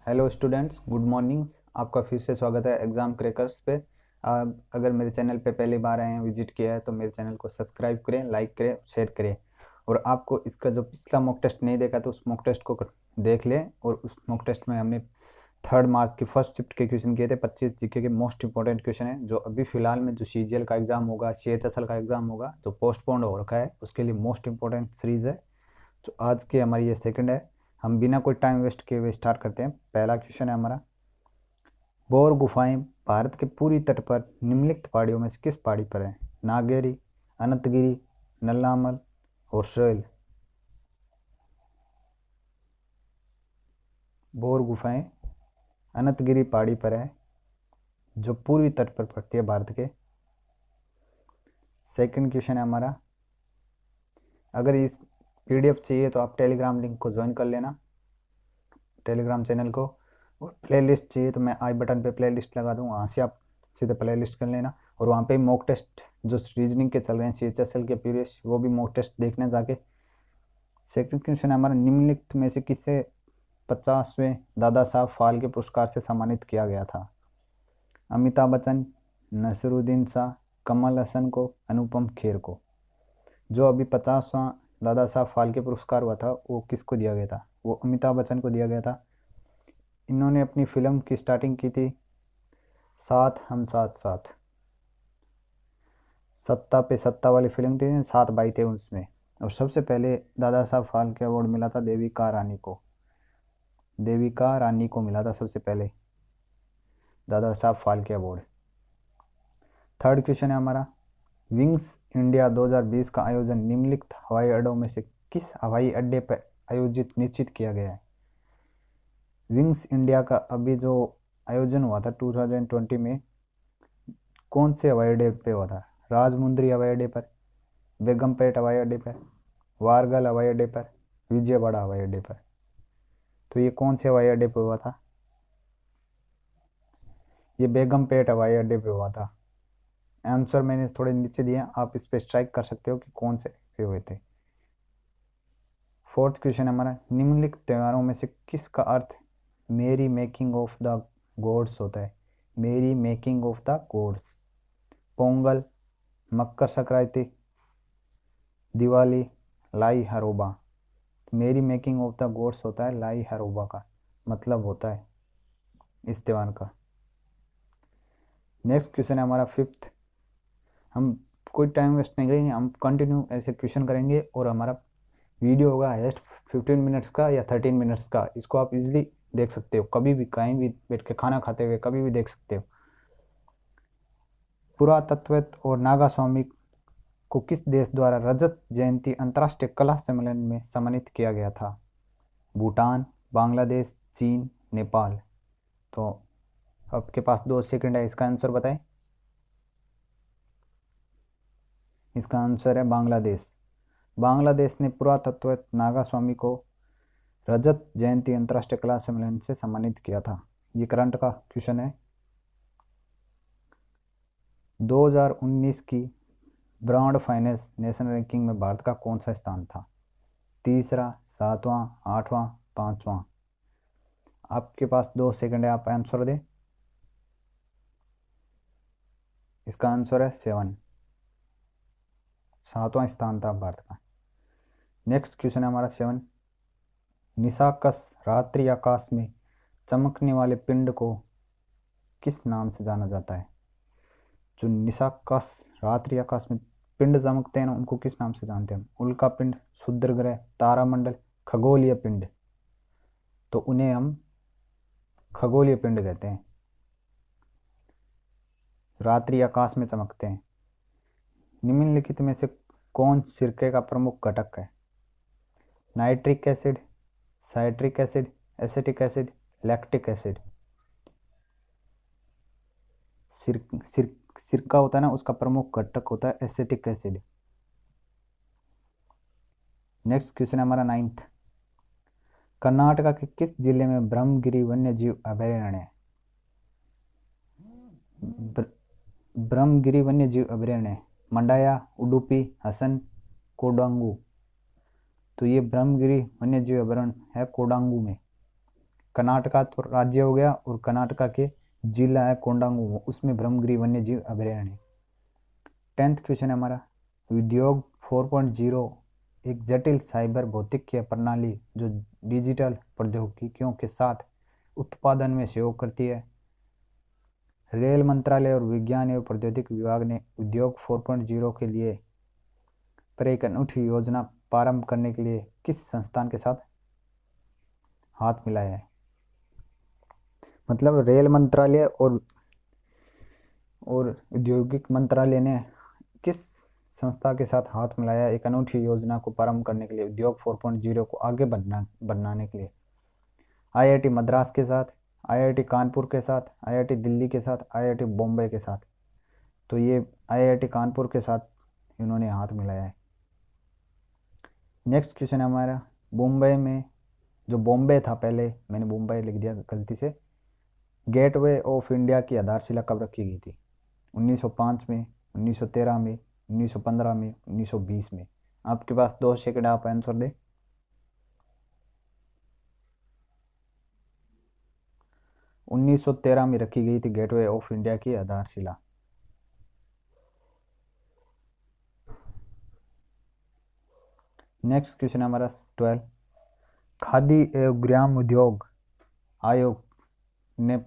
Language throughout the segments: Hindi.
Hello students, good mornings. आपका फिर से स्वागत है एग्ज़ाम क्रैकर्स पे। अगर मेरे चैनल पे पहली बार आए हैं, विजिट किया है, तो मेरे चैनल को सब्सक्राइब करें, लाइक करें, शेयर करें। और आपको इसका जो पिछला मॉक टेस्ट नहीं देखा तो उस मॉक टेस्ट को देख लें। और उस मॉक टेस्ट में हमने 3 मार्च की फर्स्ट शिफ्ट के क्वेश्चन किए थे। 25 जीके के मोस्ट इंपॉर्टेंट क्वेश्चन है, जो अभी फिलहाल में जो CGL का एग्ज़ाम होगा, CHSL का एग्ज़ाम होगा, जो पोस्टपोन्ड हो रखा है, उसके लिए मोस्ट इंपॉर्टेंट सीरीज़ है। तो आज की हमारी ये सेकंड है। हम बिना कोई टाइम वेस्ट किए हुए स्टार्ट करते हैं। पहला क्वेश्चन है हमारा, बोर गुफाएं भारत के पूरी तट पर निम्नलिखित पहाड़ियों में से किस पहाड़ी पर है? नागेरी, अनंतगिरी, नल्लामल और सोयल। बोर गुफाएं अनंतगिरी पहाड़ी पर है, जो पूर्वी तट पर पड़ती है भारत के। सेकंड क्वेश्चन है हमारा, अगर इस PDF चाहिए तो आप टेलीग्राम लिंक को ज्वाइन कर लेना, टेलीग्राम चैनल को। और प्लेलिस्ट चाहिए तो मैं आई बटन पे प्लेलिस्ट लगा दूँ, वहाँ से आप सीधे प्लेलिस्ट कर लेना। और वहाँ पे मॉक टेस्ट जो रीजनिंग के चल रहे हैं, CHSL के प्रीवियस, वो भी मॉक टेस्ट देखने जाके। सेकंड क्वेश्चन है हमारा, निम्नलिखित में से किसे 50वें दादा साहब फाल्के पुरस्कार से सम्मानित किया गया था? अमिताभ बच्चन, नसरुद्दीन शाह, कमल हसन को, अनुपम खेर को। जो अभी 50वां दादा साहब फाल्के पुरस्कार हुआ था, वो किसको दिया गया था? वो अमिताभ बच्चन को दिया गया था। इन्होंने अपनी फिल्म की स्टार्टिंग की थी साथ हम साथ साथ। सत्ता पे सत्ता वाली फिल्म थी, 7 भाई थे उसमें। और सबसे पहले दादा साहब फाल्के अवार्ड मिला था देविका रानी को। देविका रानी को मिला था सबसे पहले Dada Saheb Phalke award. Third question है हमारा, विंग्स इंडिया 2020 का आयोजन निम्नलिखित हवाई अड्डों में से किस हवाई अड्डे पर आयोजित निश्चित किया गया है? विंग्स इंडिया का अभी जो आयोजन हुआ था 2020 में, कौन से हवाई अड्डे पे हुआ था? राजमुंद्री हवाई अड्डे पर, बेगमपेट हवाई अड्डे पर, वारगल हवाई अड्डे पर, विजयवाड़ा हवाई अड्डे पर। तो ये कौन से हवाई अड्डे पर हुआ था? ये बेगमपेट हवाई अड्डे पे हुआ था। आंसर मैंने थोड़े नीचे दिए, आप इस पर स्ट्राइक कर सकते हो कि कौन से पे हुए थे। फोर्थ क्वेश्चन हमारा, निम्नलिखित त्योहारों में से किसका अर्थ मेरी मेकिंग ऑफ द गॉड्स होता है? मेरी making of the gods. Pongal, Makar Sankranti, Diwali, Lai Haraoba. मेरी मेकिंग ऑफ द गॉड्स होता है लाई हरोबा का मतलब होता है इस त्योहार का। नेक्स्ट क्वेश्चन है हमारा फिफ्थ। हम कोई टाइम वेस्ट नहीं करेंगे, हम कंटिन्यू ऐसे क्वेश्चन करेंगे। और हमारा वीडियो होगा हाइस्ट 15 मिनट्स का या 13 मिनट्स का। इसको आप इजीली देख सकते हो, कभी भी कहीं भी बैठ के खाना खाते हुए कभी भी देख सकते हो। पुरातत्वविद और नागा स्वामी को किस देश द्वारा रजत जयंती अंतर्राष्ट्रीय कला सम्मेलन में सम्मानित किया गया था? भूटान, बांग्लादेश, चीन, नेपाल। तो आपके पास 2 सेकंड है, इसका आंसर बताएं। इसका आंसर है बांग्लादेश। बांग्लादेश ने पुरातत्वविद नागा स्वामी को रजत जयंती अंतर्राष्ट्रीय कला सम्मेलन से सम्मानित किया था। ये करंट का क्वेश्चन है। 2019 की ब्रांड फाइनेंस नेशनल रैंकिंग में भारत का कौन सा स्थान था? तीसरा, सातवां, आठवां, पांचवां। आपके पास 2 सेकंड है, आप आंसर दें। इसका आंसर है 7, 7वां स्थान था भारत का। नेक्स्ट क्वेश्चन है हमारा 7। निशाकस रात्रि आकाश में चमकने वाले पिंड को किस नाम से जाना जाता है? जो निशाकस रात्रि आकाश में पिंड चमकते हैं ना, उनको किस नाम से जानते हैं हम? उल्का पिंड, क्षुद्र ग्रह, तारामंडल, खगोलीय पिंड। तो उन्हें हम खगोलीय पिंड कहते हैं, रात्रि आकाश में चमकते हैं। निम्नलिखित में से कौन सिरके का प्रमुख घटक है? Nitric acid, citric acid, acetic acid, lactic acid. सिरका होता है ना, उसका प्रमुख घटक होता है एसिटिक एसिड। नेक्स्ट क्वेश्चन है हमारा 9th। कर्नाटका के किस जिले में ब्रह्मगिरी वन्यजीव अभयारण्य है? ब्रह्मगिरी वन्यजीव अभयारण्य मंडाया, उडुपी, हसन, कोडांगू। तो ये ब्रह्मगिरी वन्यजीव अभयारण्य है कोडांगू में। कर्नाटका तो राज्य हो गया और कर्नाटका के जिला है कोंडांगू, उसमें ब्रह्मगिरी वन्य जीव अभयारण्य। 10th क्वेश्चन है हमारा, उद्योग 4.0 एक जटिल साइबर भौतिकीय प्रणाली जो डिजिटल प्रौद्योगिकियों के साथ उत्पादन में सहयोग करती है। रेल मंत्रालय और विज्ञान एवं प्रौद्योगिकी विभाग ने उद्योग 4.0 के लिए पर एक अनूठी योजना प्रारंभ करने के लिए किस संस्थान के साथ हाथ मिलाया है? मतलब रेल मंत्रालय और औद्योगिक मंत्रालय ने किस संस्था के साथ हाथ मिलाया एक अनूठी योजना को प्रारंभ करने के लिए, उद्योग 4.0 को आगे बनाने के लिए? आईआईटी मद्रास के साथ, आईआईटी कानपुर के साथ, आईआईटी दिल्ली के साथ, आईआईटी बॉम्बे के साथ। तो ये आईआईटी कानपुर के साथ इन्होंने हाथ मिलाया है। नेक्स्ट क्वेश्चन है हमारा, मुंबई में जो बॉम्बे था, पहले मैंने मुंबई लिख दिया गलती से, गेटवे ऑफ इंडिया की आधारशिला कब रखी गई थी? 1905 में, 1913 में, 1915 में, 1920 में। आपके पास 2 सेकंड, आप आंसर दें। 1913 में रखी गई थी गेटवे ऑफ इंडिया की आधारशिला। नेक्स्ट क्वेश्चन है हमारा 12, खादी एवं ग्राम उद्योग आयोग ने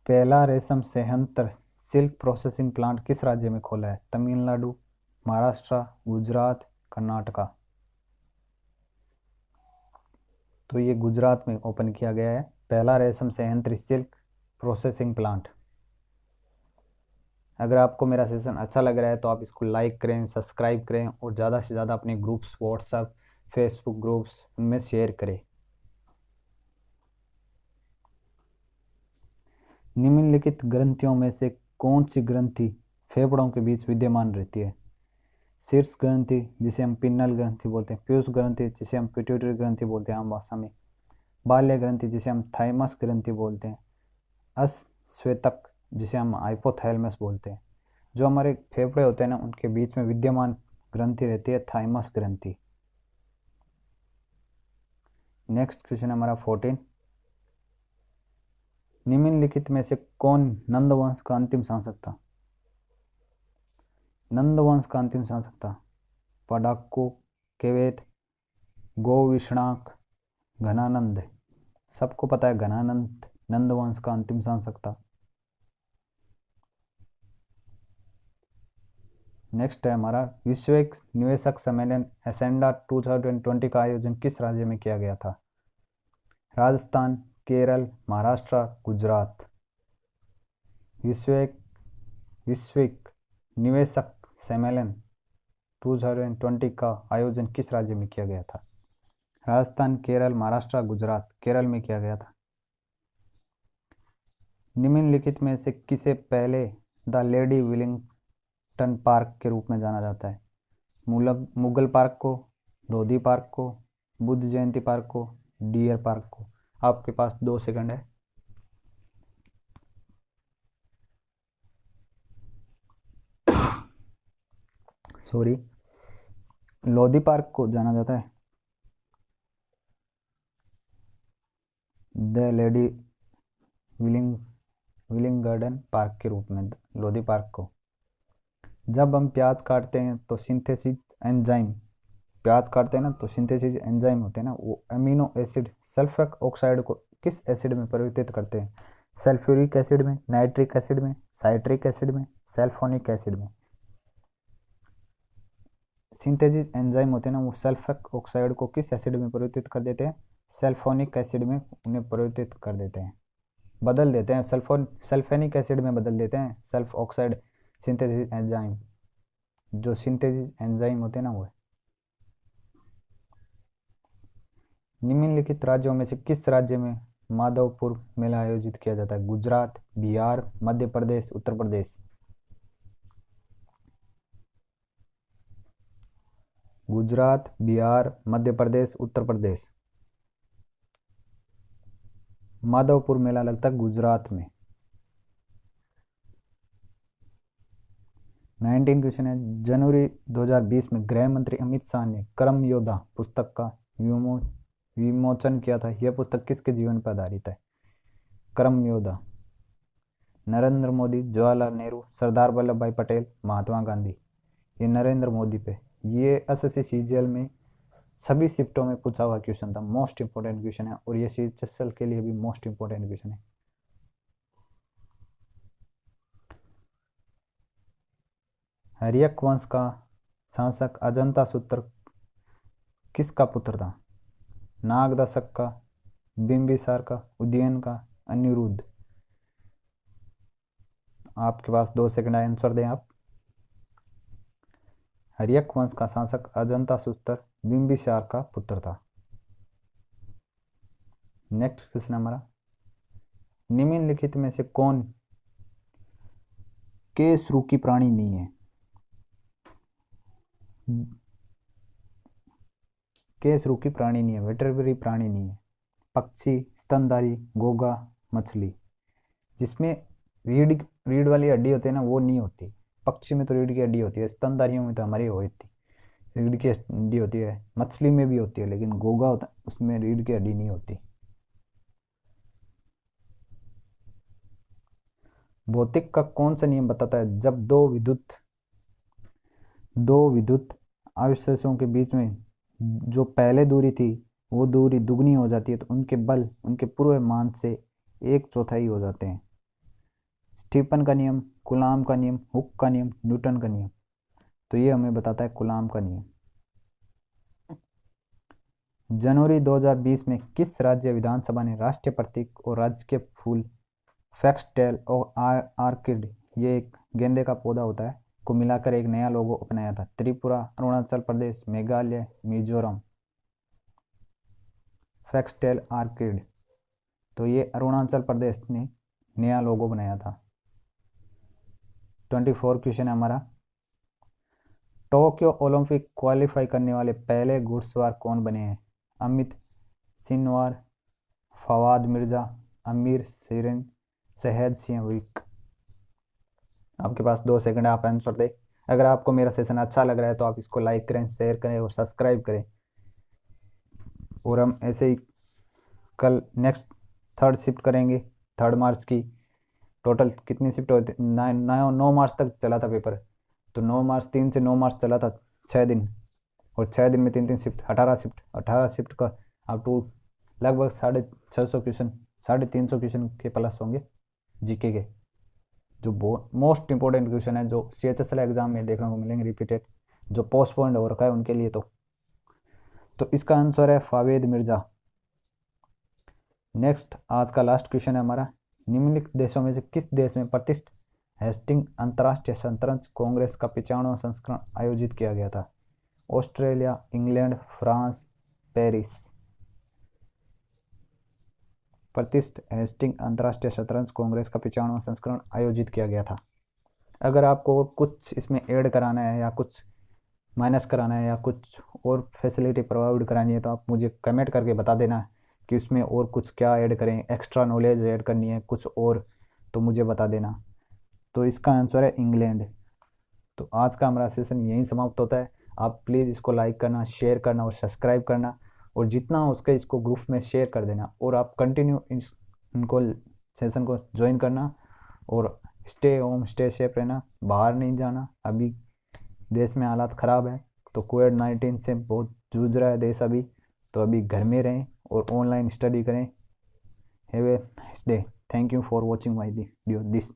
पहला रेशम संयंत्र सिल्क प्रोसेसिंग प्लांट किस राज्य में खोला है? तमिलनाडु, महाराष्ट्र, गुजरात, कर्नाटका। तो ये गुजरात में ओपन किया गया है पहला रेशम संयंत्र सिल्क प्रोसेसिंग प्लांट। अगर आपको मेरा सेशन अच्छा लग रहा है तो आप इसको लाइक करें, सब्सक्राइब करें और ज़्यादा से ज़्यादा अपने ग्रुप्स, व्हाट्सएप, फेसबुक ग्रुप्स उनमें शेयर करें। निम्नलिखित ग्रंथियों में से कौन सी ग्रंथि फेफड़ों के बीच विद्यमान रहती है? शीर्ष ग्रंथि जिसे हम पिन्नल ग्रंथि बोलते हैं, पीयूष ग्रंथि जिसे हम पिट्यूटरी ग्रंथि बोलते हैं आम भाषा में, बाल्य ग्रंथि जिसे हम थाइमस ग्रंथि बोलते हैं, अस्वेतक जिसे हम हाइपोथैलेमस बोलते हैं। जो हमारे फेफड़े होते हैं ना, उनके बीच में विद्यमान ग्रंथि रहती है थाइमस ग्रंथि। नेक्स्ट क्वेश्चन हमारा 14, निम्नलिखित में से कौन नंदवंश का अंतिम शासक था? नंदवंश का अंतिम शासक था पडाक्को, केवेत, गोविष्णाक, घनानंद। सबको पता है घनानंद नंदवंश का अंतिम शासक था। नेक्स्ट है हमारा, विश्व निवेशक सम्मेलन एसेंडा 2020 का आयोजन किस राज्य में किया गया था? राजस्थान, केरल, महाराष्ट्र, गुजरात। विश्विक निवेशक सम्मेलन 2020 का आयोजन किस राज्य में किया गया था? राजस्थान, केरल, महाराष्ट्र, गुजरात। केरल में किया गया था। निम्नलिखित में से किसे पहले द लेडी विलिंगटन पार्क के रूप में जाना जाता है? मुगल पार्क को, लोधी पार्क को, बुद्ध जयंती पार्क को, डियर पार्क को। आपके पास 2 सेकंड है। सॉरी, लोधी पार्क को जाना जाता है द लेडी विलिंगडन पार्क के रूप में, लोधी पार्क को। जब हम प्याज काटते हैं तो सिंथेसिस एंजाइम, प्याज काटते हैं ना तो सिंथेसिस एंजाइम होते हैं ना, वो अमीनो एसिड सल्फ्यूरिक ऑक्साइड को किस एसिड में परिवर्तित करते हैं? सल्फ्यूरिक एसिड में, नाइट्रिक एसिड में, साइट्रिक एसिड में, सल्फोनिक एसिड में। सिंथेसिस एंजाइम होते हैं ना, वो सल्फ्यूरिक ऑक्साइड को किस एसिड में परिवर्तित कर देते हैं? सल्फोनिक एसिड में उन्हें परिवर्तित कर देते हैं, बदल देते हैं, सल्फेनिक एसिड में बदल देते हैं सल्फ ऑक्साइड। सिंथेसिस एंजाइम, जो सिंथेसिस एंजाइम होते हैं ना वो है। निम्नलिखित राज्यों में से किस राज्य में माधवपुर मेला आयोजित किया जाता है? गुजरात, बिहार, मध्य प्रदेश, उत्तर प्रदेश। गुजरात, बिहार, मध्य प्रदेश, उत्तर प्रदेश। माधवपुर मेला लगता है गुजरात में। 19 क्वेश्चन है, जनवरी 2020 में गृह मंत्री अमित शाह ने कर्म योद्धा पुस्तक का विमो विमोचन किया था? यह पुस्तक किसके जीवन पर आधारित है? कर्म योद्धा। नरेंद्र मोदी, जवाहरलाल नेहरू, सरदार वल्लभ भाई पटेल, महात्मा गांधी। ये नरेंद्र मोदी पे, ये एसएससी सीजीएल में सभी शिफ्टों में पूछा हुआ क्वेश्चन था, मोस्ट इंपोर्टेंट क्वेश्चन है, और ये सीएचएसएल के लिए भी मोस्ट इंपोर्टेंट क्वेश्चन है। हर्यक वंश का शासक अजंताशत्रु किसका पुत्र था? नागदशक का, बिंबिसार का, उदयन का, अनिरुद्ध। आपके पास 2 सेकंड आंसर दें आप। हर्यक वंश का शासक अजंताशत्रु बिंबिसार का पुत्र था। नेक्स्ट क्वेश्चन हमारा, निम्नलिखित में से कौन केसरूकी प्राणी नहीं है? केसरूकी प्राणी नहीं है, वेटरनरी प्राणी नहीं है। पक्षी, स्तनधारी, घोंघा, मछली। जिसमें रीढ़ वाली हड्डी होती है ना, वो नहीं होती। पक्षी में तो रीढ़ की हड्डी होती है, स्तनधारियों में तो हमारी होती रीढ़ की हड्डी होती है, मछली में भी होती है, लेकिन घोंघा होता है उसमें रीढ़ की हड्डी नहीं होती। भौतिक का कौन सा नियम बताता है जब दो विद्युत आवेशों के बीच में जो पहले दूरी थी वो दूरी दुगनी हो जाती है तो उनके बल उनके पूर्व मान से 1/4 हो जाते हैं? स्टीफन का नियम, कूलाम का नियम, हुक का नियम, न्यूटन का नियम। तो ये हमें बताता है कूलाम का नियम। जनवरी 2020 में किस राज्य विधानसभा ने राष्ट्रीय प्रतीक और राज्य के फूल फैक्सटेल और आर्किड, ये एक गेंदे का पौधा होता है, को मिलाकर एक नया लोगो अपनाया था? त्रिपुरा, अरुणाचल प्रदेश, मेघालय, मिजोरम। फैक्सटेल आर्किड, तो ये अरुणाचल प्रदेश ने नया लोगो बनाया था। 24 क्वेश्चन है हमारा, टोक्यो ओलंपिक क्वालिफाई करने वाले पहले घुड़सवार कौन बने हैं? अमित सिनवार, फवाद मिर्जा, अमीर सिरन, सहज सिंह विक। आपके पास 2 सेकंड, आप आंसर दे। अगर आपको मेरा सेशन अच्छा लग रहा है तो आप इसको लाइक करें, शेयर करें और सब्सक्राइब करें। और हम ऐसे ही कल नेक्स्ट 3rd शिफ्ट करेंगे, 3 मार्च की। टोटल कितनी शिफ्ट होती? 9 मार्च तक चला था पेपर, तो 9 मार्च 3 से 9 मार्च चला था 6 दिन, और 6 दिन में 3 शिफ्ट, 18 शिफ्ट का आप टू लगभग 650 क्वेश्चन, 350 क्वेश्चन के प्लस होंगे जीके के, जो मोस्ट इंपॉर्टेंट क्वेश्चन है, जो सीएचएसएल एग्जाम में देखने को मिलेंगे रिपीटेड, जो पोस्टपोन्ड हो रखा है उनके लिए। तो इसका आंसर है फावेद मिर्जा। नेक्स्ट आज का लास्ट क्वेश्चन है हमारा, निम्नलिखित देशों में से किस देश में प्रतिष्ठित हेस्टिंग अंतर्राष्ट्रीय शतरंज कांग्रेस का 95वां संस्करण आयोजित किया गया था? Australia, England, France, Paris. प्रतिष्ठित हेस्टिंग अंतर्राष्ट्रीय शतरंज कांग्रेस का 95वां संस्करण आयोजित किया गया था। अगर आपको और कुछ इसमें ऐड कराना है या कुछ माइनस कराना है या कुछ और फैसिलिटी प्रोवाइड करानी है तो आप मुझे कमेंट करके बता देना कि उसमें और कुछ क्या ऐड करें, एक्स्ट्रा नॉलेज ऐड करनी है कुछ और, तो मुझे बता देना। तो इसका आंसर है इंग्लैंड। तो आज का हमारा सेशन यहीं समाप्त होता है। आप प्लीज़ इसको लाइक करना, शेयर करना और सब्सक्राइब करना, और जितना हो सके इसको ग्रुप में शेयर कर देना, और आप कंटिन्यू इनको सेशन को ज्वाइन करना, और स्टे होम, स्टे सेफ रहना, बाहर नहीं जाना। अभी देश में हालात ख़राब है, तो कोविड-19 से बहुत जूझ रहा है देश अभी, तो अभी घर में रहें और ऑनलाइन स्टडी करें। Have a nice day. Thank you for watching my video this.